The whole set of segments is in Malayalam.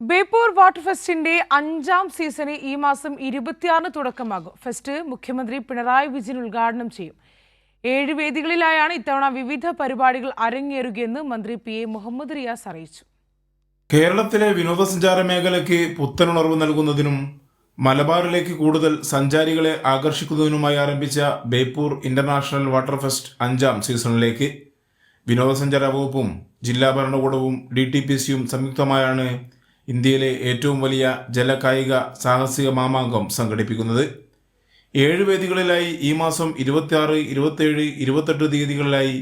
ബേപ്പൂർ വാട്ടർ ഫെസ്റ്റിന്റെ 5ാം സീസണ് ഈ മാസം 26 തുടക്കമാകും. ഫെസ്റ്റ് മുഖ്യമന്ത്രി പിണറായി വിജയൻ ഉദ്ഘാടനം ചെയ്യും. 7 വേദികളിലായാണ് ഇത്തവണ വിവിധ പരിപാടികൾ അരങ്ങേറുകയെന്ന് മന്ത്രി PA മുഹമ്മദ് റിയാസ് അറിയിച്ചു. കേരളത്തിലെ വിനോദസഞ്ചാര മേഖലയ്ക്ക് പുത്തനുണർവ് നൽകുന്നതിനും മലബാറിലേക്ക് കൂടുതൽ സഞ്ചാരികളെ ആകർഷിക്കുന്നതിനുമായി ആരംഭിച്ച ബേപ്പൂർ ഇന്റർനാഷണൽ വാട്ടർ ഫെസ്റ്റ് 5ാം സീസണിലേക്ക് വിനോദസഞ്ചാര വകുപ്പും ജില്ലാ ഭരണകൂടവും DTPCയും സംയുക്തമായാണ് ഇന്ത്യയിലെ ഏറ്റവും വലിയ ജലകായിക സാഹസിക മാമാങ്കം സംഘടിപ്പിക്കുന്നത്. 7 വേദികളിലായി ഈ മാസം 26, 27, 28 തീയതികളിലായി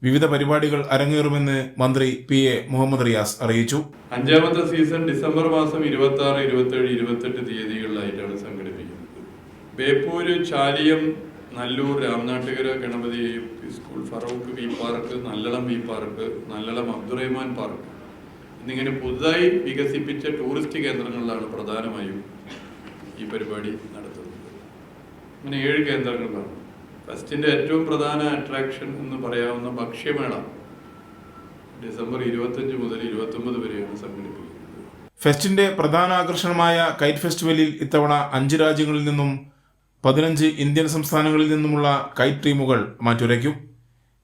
വിവിധ പരിപാടികൾ അരങ്ങേറുമെന്ന് മന്ത്രി PA മുഹമ്മദ് റിയാസ് അറിയിച്ചു. 5ാമത്തെ സീസൺ ഡിസംബർ മാസം 26, 27, 28 തീയതികളിലായിട്ടാണ് സംഘടിപ്പിക്കുന്നത്. Beypore, Chaliyam, Nallur, Ramanattukara, Ganapathy school, Farook V park, Nallalam V park, Nallalam Abdurahman park എന്നിങ്ങനെ പുതുതായി വികസിപ്പിച്ച ടൂറിസ്റ്റ് കേന്ദ്രങ്ങളിലാണ് പ്രധാനമായും ഈ പരിപാടി നടത്തുന്നത്. അങ്ങനെ 7 കേന്ദ്രങ്ങളിലാണ്. ഫെസ്റ്റിൻ്റെ ഏറ്റവും പ്രധാന അട്രാക്ഷൻ എന്ന് പറയാവുന്ന ഭക്ഷ്യമേള ഡിസംബർ 25 മുതൽ 29 വരെയാണ് സംഘടിപ്പിക്കുന്നത്. ഫെസ്റ്റിന്റെ പ്രധാന ആകർഷണമായ കൈറ്റ് ഫെസ്റ്റിവലിൽ ഇത്തവണ 5 രാജ്യങ്ങളിൽ നിന്നും 15 ഇന്ത്യൻ സംസ്ഥാനങ്ങളിൽ നിന്നുമുള്ള കൈറ്റ് ടീമുകൾ മാറ്റുരയ്ക്കും.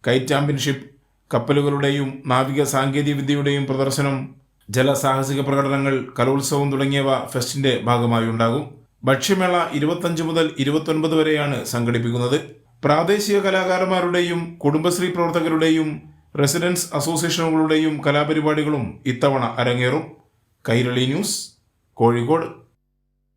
കൈറ്റ് ചാമ്പ്യൻഷിപ്പ്, കപ്പലുകളുടെയും നാവിക സാങ്കേതിക വിദ്യയുടെയും പ്രദർശനം, ജലസാഹസിക പ്രകടനങ്ങൾ, കലോത്സവം തുടങ്ങിയവ ഫെസ്റ്റിന്റെ ഭാഗമായി ഉണ്ടാകും. ഭക്ഷ്യമേള 25 മുതൽ 29 വരെയാണ് സംഘടിപ്പിക്കുന്നത്. പ്രാദേശിക കലാകാരന്മാരുടെയും കുടുംബശ്രീ പ്രവർത്തകരുടെയും റെസിഡൻസ് അസോസിയേഷനുകളുടെയും കലാപരിപാടികളും ഇത്തവണ അരങ്ങേറും. കൈരളി ന്യൂസ്, കോഴിക്കോട്.